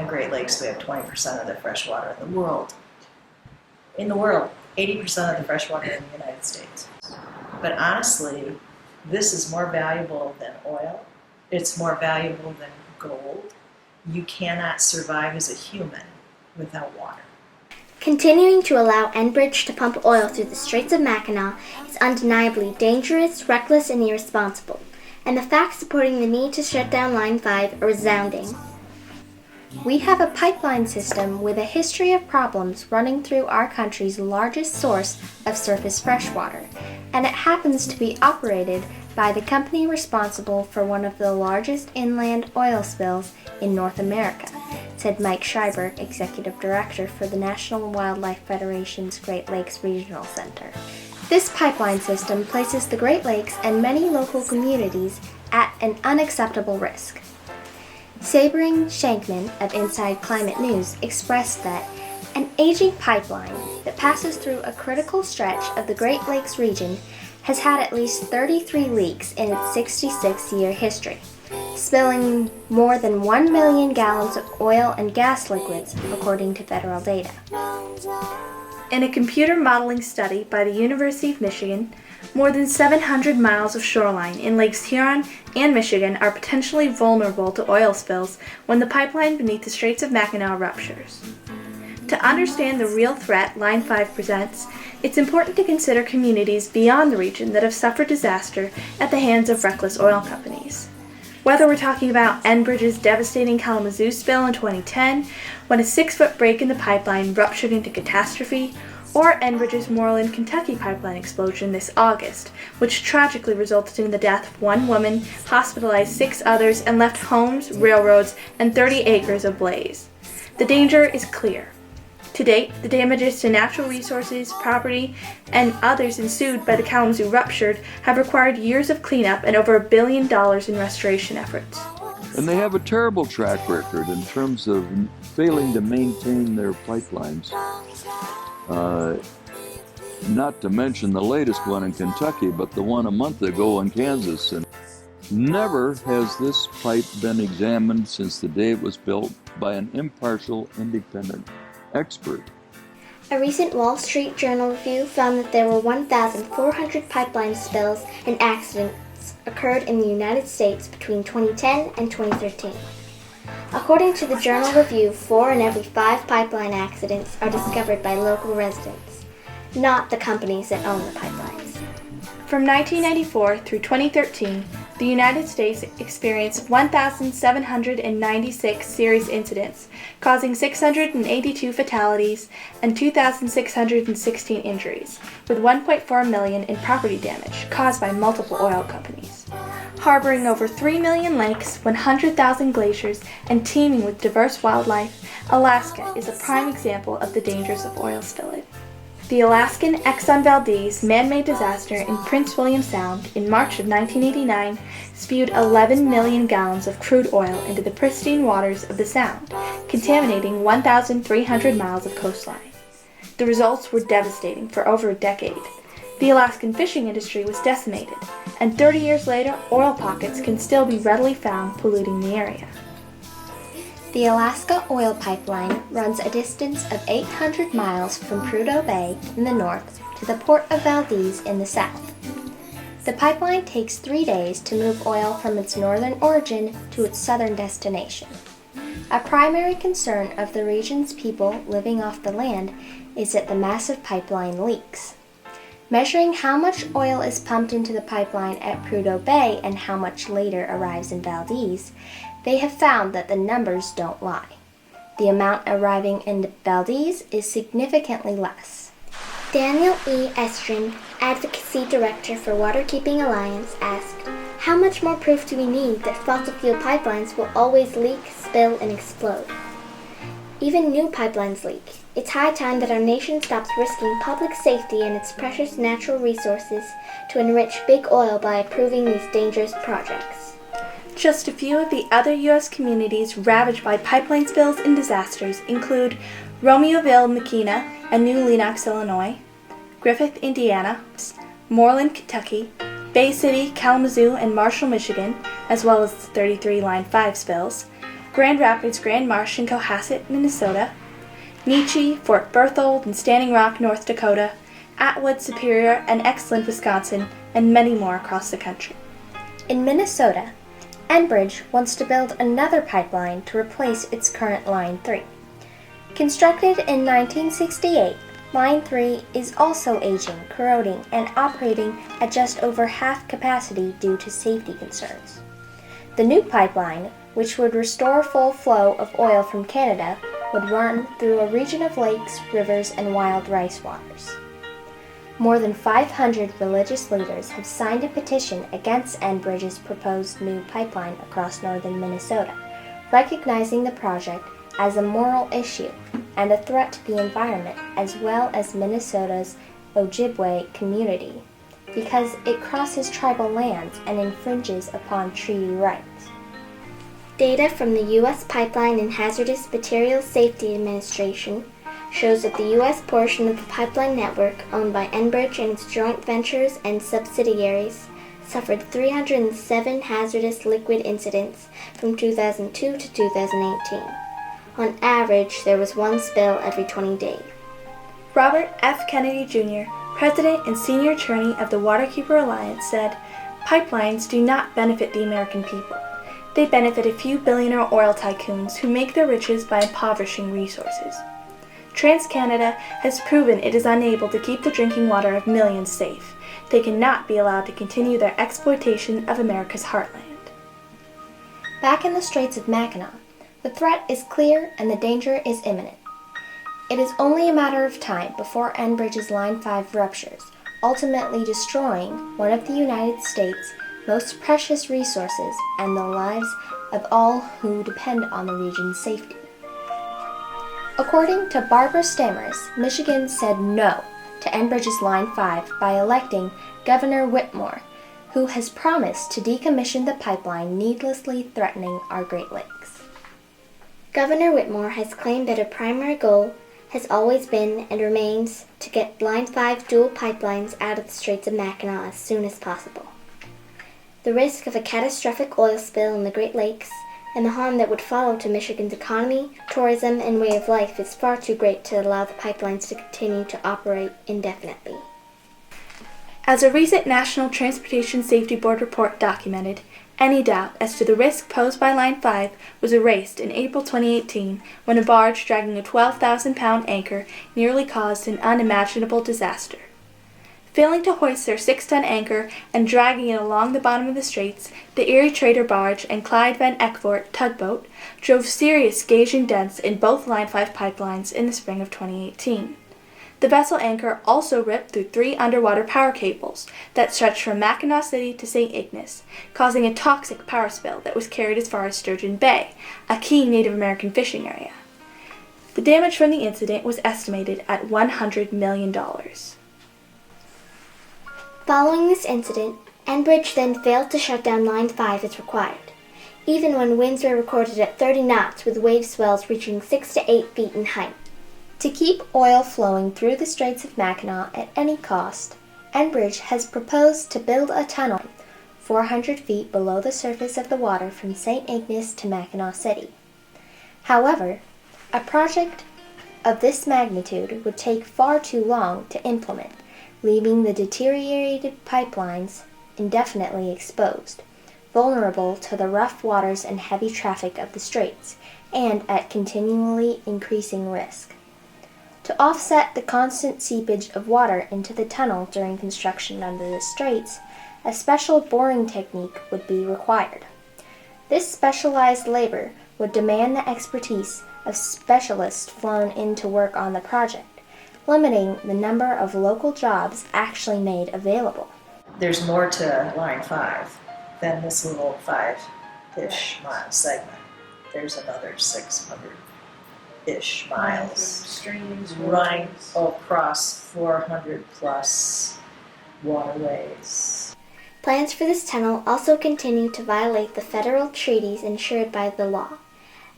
the Great Lakes, we have 20% of the fresh water in the world. In the world, 80% of the fresh water in the United States. But honestly, this is more valuable than oil. It's more valuable than gold. You cannot survive as a human without water. Continuing to allow Enbridge to pump oil through the Straits of Mackinac is undeniably dangerous, reckless, and irresponsible, and the facts supporting the need to shut down Line 5 are resounding. We have a pipeline system with a history of problems running through our country's largest source of surface freshwater, and it happens to be operated by the company responsible for one of the largest inland oil spills in North America, said Mike Schreiber, Executive Director for the National Wildlife Federation's Great Lakes Regional Center. This pipeline system places the Great Lakes and many local communities at an unacceptable risk. Sabering Shankman of Inside Climate News expressed that an aging pipeline that passes through a critical stretch of the Great Lakes region has had at least 33 leaks in its 66-year history, spilling more than 1 million gallons of oil and gas liquids, according to federal data. In a computer modeling study by the University of Michigan, more than 700 miles of shoreline in Lakes Huron and Michigan are potentially vulnerable to oil spills when the pipeline beneath the Straits of Mackinac ruptures. To understand the real threat Line 5 presents, it's important to consider communities beyond the region that have suffered disaster at the hands of reckless oil companies. Whether we're talking about Enbridge's devastating Kalamazoo spill in 2010, when a 6-foot break in the pipeline ruptured into catastrophe, or Enbridge's Moreland, Kentucky pipeline explosion this August, which tragically resulted in the death of 1 woman, hospitalized 6 others, and left homes, railroads, and 30 acres ablaze. The danger is clear. To date, the damages to natural resources, property, and others ensued by the Kalamazoo rupture have required years of cleanup and over $1 billion in restoration efforts. And they have a terrible track record in terms of failing to maintain their pipelines. Not to mention the latest one in Kentucky, but the one a month ago in Kansas. And never has this pipe been examined since the day it was built by an impartial, independent expert. A recent Wall Street Journal review found that there were 1,400 pipeline spills and accidents occurred in the United States between 2010 and 2013. According to the Journal review, 4 in every 5 pipeline accidents are discovered by local residents, not the companies that own the pipelines. From 1994 through 2013, the United States experienced 1,796 serious incidents, causing 682 fatalities and 2,616 injuries, with 1.4 million in property damage caused by multiple oil companies. Harboring over 3 million lakes, 100,000 glaciers, and teeming with diverse wildlife, Alaska is a prime example of the dangers of oil spillage. The Alaskan Exxon Valdez man-made disaster in Prince William Sound in March of 1989 spewed 11 million gallons of crude oil into the pristine waters of the Sound, contaminating 1,300 miles of coastline. The results were devastating for over a decade. The Alaskan fishing industry was decimated, and 30 years later, oil pockets can still be readily found polluting the area. The Alaska Oil Pipeline runs a distance of 800 miles from Prudhoe Bay in the north to the port of Valdez in the south. The pipeline takes 3 days to move oil from its northern origin to its southern destination. A primary concern of the region's people living off the land is that the massive pipeline leaks. Measuring how much oil is pumped into the pipeline at Prudhoe Bay and how much later arrives in Valdez, they have found that the numbers don't lie. The amount arriving in Valdez is significantly less. Daniel E. Estrin, Advocacy Director for Waterkeeping Alliance, asked, "How much more proof do we need that fossil fuel pipelines will always leak, spill, and explode? Even new pipelines leak. It's high time that our nation stops risking public safety and its precious natural resources to enrich big oil by approving these dangerous projects." Just a few of the other U.S. communities ravaged by pipeline spills and disasters include Romeoville, Mackinac, and New Lenox, Illinois, Griffith, Indiana, Moreland, Kentucky, Bay City, Kalamazoo, and Marshall, Michigan, as well as the 33 Line 5 spills, Grand Rapids, Grand Marsh, and Cohasset, Minnesota, Nietzsche, Fort Berthold, and Standing Rock, North Dakota, Atwood, Superior, and Exland, Wisconsin, and many more across the country. In Minnesota, Enbridge wants to build another pipeline to replace its current Line 3. Constructed in 1968, Line 3 is also aging, corroding, and operating at just over half capacity due to safety concerns. The new pipeline, which would restore full flow of oil from Canada, would run through a region of lakes, rivers, and wild rice waters. More than 500 religious leaders have signed a petition against Enbridge's proposed new pipeline across northern Minnesota, recognizing the project as a moral issue and a threat to the environment as well as Minnesota's Ojibwe community, because it crosses tribal lands and infringes upon treaty rights. Data from the U.S. Pipeline and Hazardous Materials Safety Administration shows that the U.S. portion of the pipeline network owned by Enbridge and its joint ventures and subsidiaries suffered 307 hazardous liquid incidents from 2002 to 2018. On average, there was one spill every 20 days. Robert F. Kennedy Jr., President and Senior Attorney of the Waterkeeper Alliance, said, "Pipelines do not benefit the American people. They benefit a few billionaire oil tycoons who make their riches by impoverishing resources. TransCanada has proven it is unable to keep the drinking water of millions safe. They cannot be allowed to continue their exploitation of America's heartland." Back in the Straits of Mackinac, the threat is clear and the danger is imminent. It is only a matter of time before Enbridge's Line 5 ruptures, ultimately destroying one of the United States' most precious resources and the lives of all who depend on the region's safety. According to Barbara Stammers, Michigan said no to Enbridge's Line 5 by electing Governor Whitmore, who has promised to decommission the pipeline needlessly threatening our Great Lakes. Governor Whitmore has claimed that her primary goal has always been and remains to get Line 5 dual pipelines out of the Straits of Mackinac as soon as possible. The risk of a catastrophic oil spill in the Great Lakes and the harm that would follow to Michigan's economy, tourism, and way of life is far too great to allow the pipelines to continue to operate indefinitely. As a recent National Transportation Safety Board report documented, any doubt as to the risk posed by Line 5 was erased in April 2018 when a barge dragging a 12,000-pound anchor nearly caused an unimaginable disaster. Failing to hoist their 6-ton anchor and dragging it along the bottom of the straits, the Erie Trader barge and Clyde Van Eckvoort tugboat drove serious gauging dents in both Line 5 pipelines in the spring of 2018. The vessel anchor also ripped through 3 underwater power cables that stretched from Mackinac City to St. Ignace, causing a toxic power spill that was carried as far as Sturgeon Bay, a key Native American fishing area. The damage from the incident was estimated at $100 million. Following this incident, Enbridge then failed to shut down Line 5 as required, even when winds were recorded at 30 knots with wave swells reaching 6 to 8 feet in height. To keep oil flowing through the Straits of Mackinac at any cost, Enbridge has proposed to build a tunnel 400 feet below the surface of the water from St. Ignace to Mackinac City. However, a project of this magnitude would take far too long to implement, leaving the deteriorated pipelines indefinitely exposed, vulnerable to the rough waters and heavy traffic of the straits, and at continually increasing risk. To offset the constant seepage of water into the tunnel during construction under the straits, a special boring technique would be required. This specialized labor would demand the expertise of specialists flown in to work on the project, limiting the number of local jobs actually made available. There's more to Line 5 than this little 5-ish mile segment. There's another 600-ish miles Streams, running across 400 plus waterways. Plans for this tunnel also continue to violate the federal treaties ensured by the law,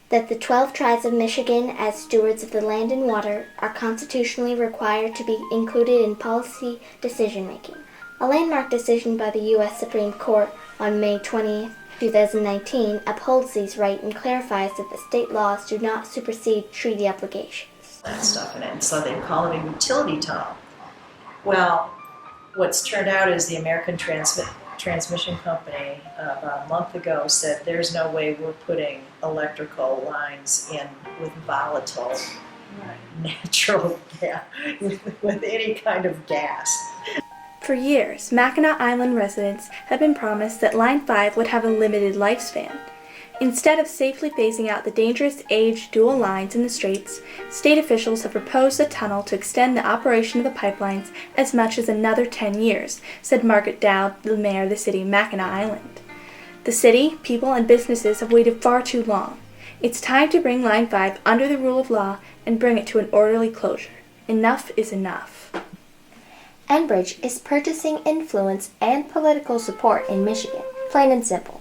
that the 12 tribes of Michigan as stewards of the land and water are constitutionally required to be included in policy decision-making. A landmark decision by the U.S. Supreme Court on May 20th 2019 upholds these rights and clarifies that the state laws do not supersede treaty obligations. That stuff in it, and so they call it a utility tunnel. Well, what's turned out is the American Transmission Company about a month ago said there's no way we're putting electrical lines in with volatile natural gas, with any kind of gas. For years, Mackinac Island residents have been promised that Line 5 would have a limited lifespan. Instead of safely phasing out the dangerous aged dual lines in the Straits, state officials have proposed a tunnel to extend the operation of the pipelines as much as another 10 years, said Margaret Dowd, the mayor of the city of Mackinac Island. The city, people, and businesses have waited far too long. It's time to bring Line 5 under the rule of law and bring it to an orderly closure. Enough is enough. Enbridge is purchasing influence and political support in Michigan, plain and simple.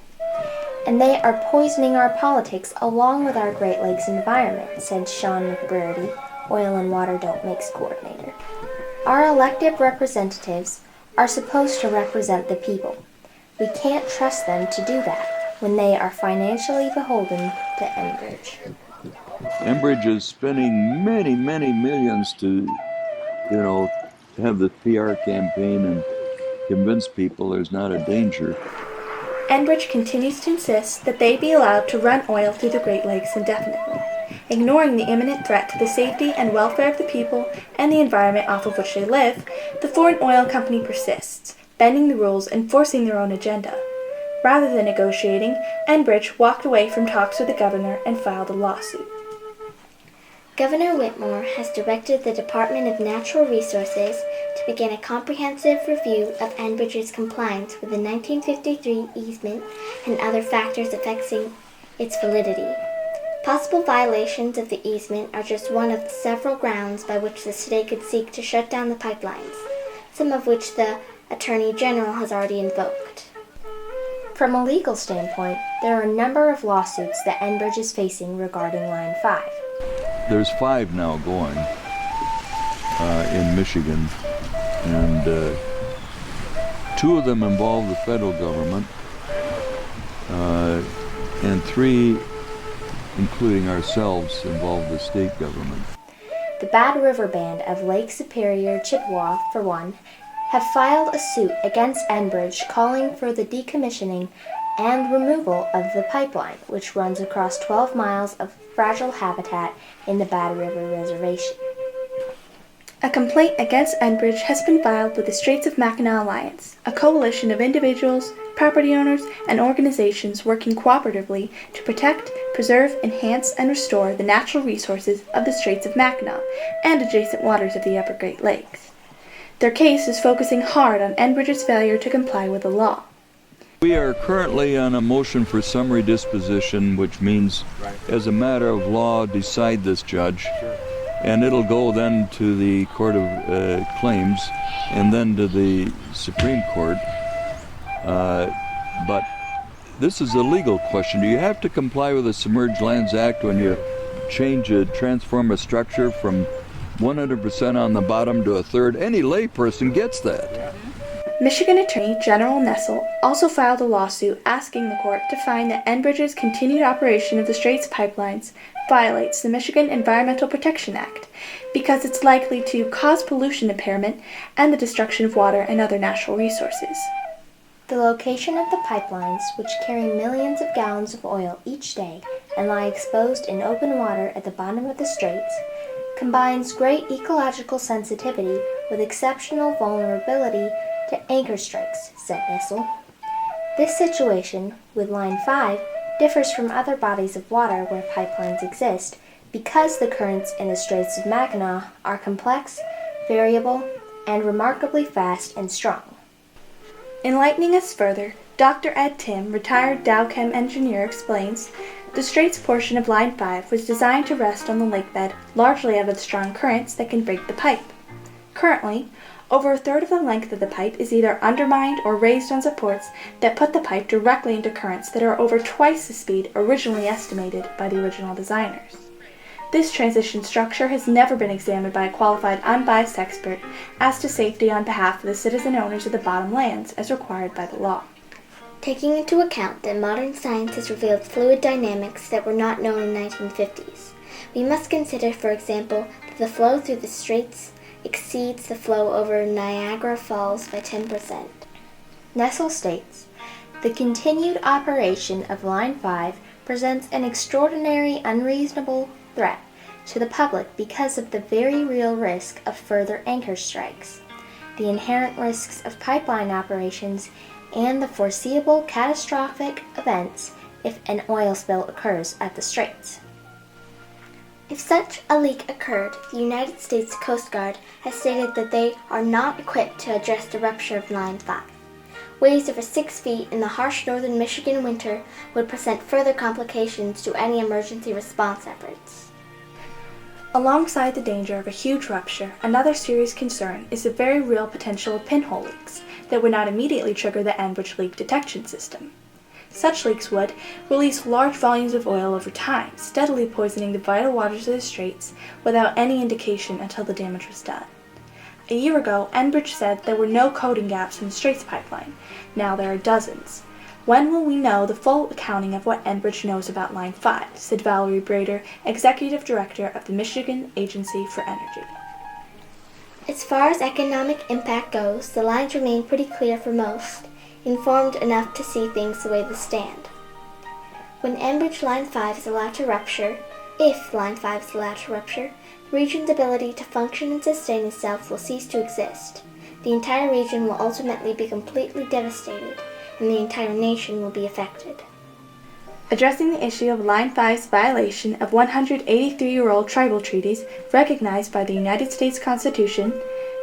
And they are poisoning our politics along with our Great Lakes environment, said Sean McBrady, Oil and Water Don't Mix coordinator. Our elected representatives are supposed to represent the people. We can't trust them to do that when they are financially beholden to Enbridge. Enbridge is spending many, many millions to, have the PR campaign and convince people there's not a danger. Enbridge continues to insist that they be allowed to run oil through the Great Lakes indefinitely, ignoring the imminent threat to the safety and welfare of the people and the environment off of which they live. The foreign oil company persists, bending the rules and forcing their own agenda. Rather than negotiating, Enbridge walked away from talks with the governor and filed a lawsuit. Governor Whitmore has directed the Department of Natural Resources to begin a comprehensive review of Enbridge's compliance with the 1953 easement and other factors affecting its validity. Possible violations of the easement are just one of the several grounds by which the state could seek to shut down the pipelines, some of which the Attorney General has already invoked. From a legal standpoint, there are a number of lawsuits that Enbridge is facing regarding Line 5. There's 5 now going in Michigan, and 2 of them involve the federal government, and 3, including ourselves, involve the state government. The Bad River Band of Lake Superior, Chippewa, for one, have filed a suit against Enbridge calling for the decommissioning and removal of the pipeline, which runs across 12 miles of fragile habitat in the Bad River Reservation. A complaint against Enbridge has been filed with the Straits of Mackinac Alliance, a coalition of individuals, property owners, and organizations working cooperatively to protect, preserve, enhance, and restore the natural resources of the Straits of Mackinac and adjacent waters of the Upper Great Lakes. Their case is focusing hard on Enbridge's failure to comply with the law. We are currently on a motion for summary disposition, which means, as a matter of law, decide this, Judge. And it'll go then to the Court of Claims and then to the Supreme Court. But this is a legal question. Do you have to comply with the Submerged Lands Act when you transform a structure from 100% on the bottom to a third? Any layperson gets that. Michigan Attorney General Nessel also filed a lawsuit asking the court to find that Enbridge's continued operation of the Straits pipelines violates the Michigan Environmental Protection Act because it's likely to cause pollution impairment and the destruction of water and other natural resources. The location of the pipelines, which carry millions of gallons of oil each day and lie exposed in open water at the bottom of the Straits, combines great ecological sensitivity with exceptional vulnerability to anchor strikes, said Nessel. This situation, with Line 5, differs from other bodies of water where pipelines exist because the currents in the Straits of Mackinac are complex, variable, and remarkably fast and strong. Enlightening us further, Dr. Ed Tim, retired Dow Chem engineer, explains, the Straits portion of Line 5 was designed to rest on the lakebed largely out of the strong currents that can break the pipe. Currently, over a third of the length of the pipe is either undermined or raised on supports that put the pipe directly into currents that are over twice the speed originally estimated by the original designers. This transition structure has never been examined by a qualified, unbiased expert as to safety on behalf of the citizen owners of the bottom lands as required by the law. Taking into account that modern science has revealed fluid dynamics that were not known in the 1950s, we must consider, for example, that the flow through the straits exceeds the flow over Niagara Falls by 10%. Nessel states, "The continued operation of Line 5 presents an extraordinary unreasonable threat to the public because of the very real risk of further anchor strikes, the inherent risks of pipeline operations, and the foreseeable catastrophic events if an oil spill occurs at the straits." If such a leak occurred, the United States Coast Guard has stated that they are not equipped to address the rupture of Line 5. Waves over 6 feet in the harsh northern Michigan winter would present further complications to any emergency response efforts. Alongside the danger of a huge rupture, another serious concern is the very real potential of pinhole leaks that would not immediately trigger the Enbridge leak detection system. Such leaks would release large volumes of oil over time, steadily poisoning the vital waters of the straits without any indication until the damage was done. A year ago, Enbridge said there were no coating gaps in the Straits pipeline. Now there are dozens. "When will we know the full accounting of what Enbridge knows about Line 5, said Valerie Brader, Executive Director of the Michigan Agency for Energy. As far as economic impact goes, the lines remain pretty clear for most, informed enough to see things the way they stand. When Enbridge Line 5 is allowed to rupture, if Line 5 is allowed to rupture, the region's ability to function and sustain itself will cease to exist. The entire region will ultimately be completely devastated, and the entire nation will be affected." Addressing the issue of Line 5's violation of 183-year-old tribal treaties recognized by the United States Constitution,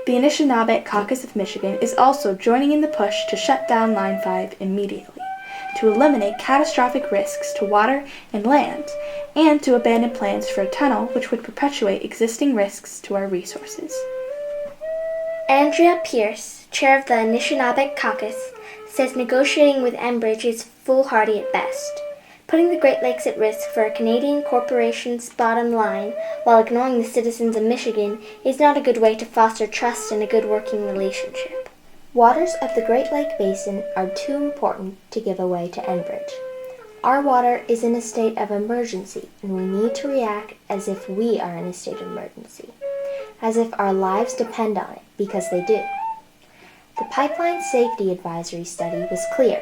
the Anishinaabe Caucus of Michigan is also joining in the push to shut down Line 5 immediately, to eliminate catastrophic risks to water and land, and to abandon plans for a tunnel which would perpetuate existing risks to our resources. Andrea Pierce, chair of the Anishinaabe Caucus, says negotiating with Enbridge is foolhardy at best. Putting the Great Lakes at risk for a Canadian corporation's bottom line while ignoring the citizens of Michigan is not a good way to foster trust in a good working relationship. Waters of the Great Lake Basin are too important to give away to Enbridge. Our water is in a state of emergency, and we need to react as if we are in a state of emergency, as if our lives depend on it, because they do. The Pipeline Safety Advisory Study was clear.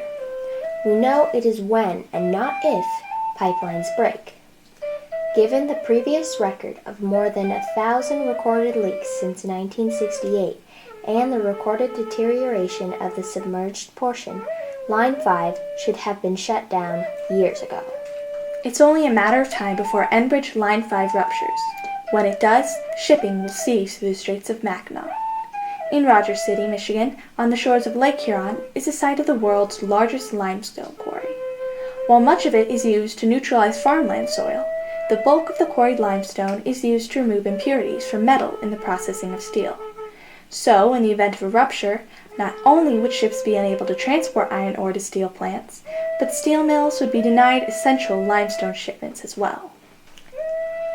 We know it is when and not if pipelines break. Given the previous record of more than 1,000 recorded leaks since 1968 and the recorded deterioration of the submerged portion, Line 5 should have been shut down years ago. It's only a matter of time before Enbridge Line 5 ruptures. When it does, shipping will cease through the Straits of Mackinac. In Rogers City, Michigan, on the shores of Lake Huron, is the site of the world's largest limestone quarry. While much of it is used to neutralize farmland soil, the bulk of the quarried limestone is used to remove impurities from metal in the processing of steel. So, in the event of a rupture, not only would ships be unable to transport iron ore to steel plants, but steel mills would be denied essential limestone shipments as well.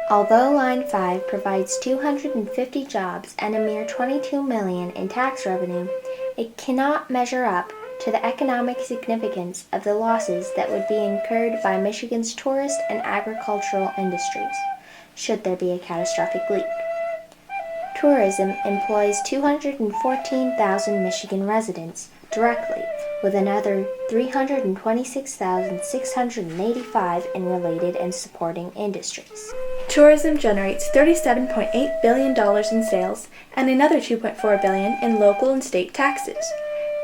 Although Line 5 provides 250 jobs and a mere $22 million in tax revenue, it cannot measure up to the economic significance of the losses that would be incurred by Michigan's tourist and agricultural industries, should there be a catastrophic leak. Tourism employs 214,000 Michigan residents directly, with another 326,685 in related and supporting industries. Tourism generates $37.8 billion in sales and another $2.4 billion in local and state taxes.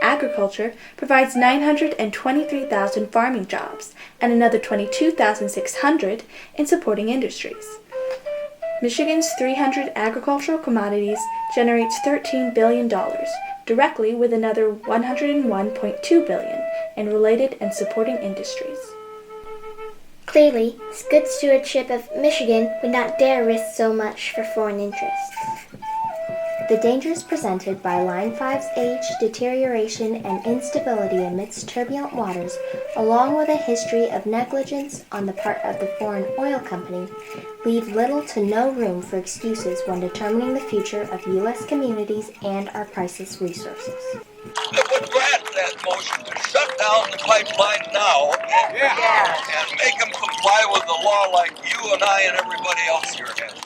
Agriculture provides 923,000 farming jobs and another 22,600 in supporting industries. Michigan's 300 agricultural commodities generates $13 billion, directly with another $101.2 billion in related and supporting industries. Clearly, good stewardship of Michigan would not dare risk so much for foreign interests. The dangers presented by Line 5's age, deterioration, and instability amidst turbulent waters, along with a history of negligence on the part of the foreign oil company, leave little to no room for excuses when determining the future of U.S. communities and our priceless resources. I would grant that motion to shut down the pipeline now and make them comply with the law like you and I and everybody else here has.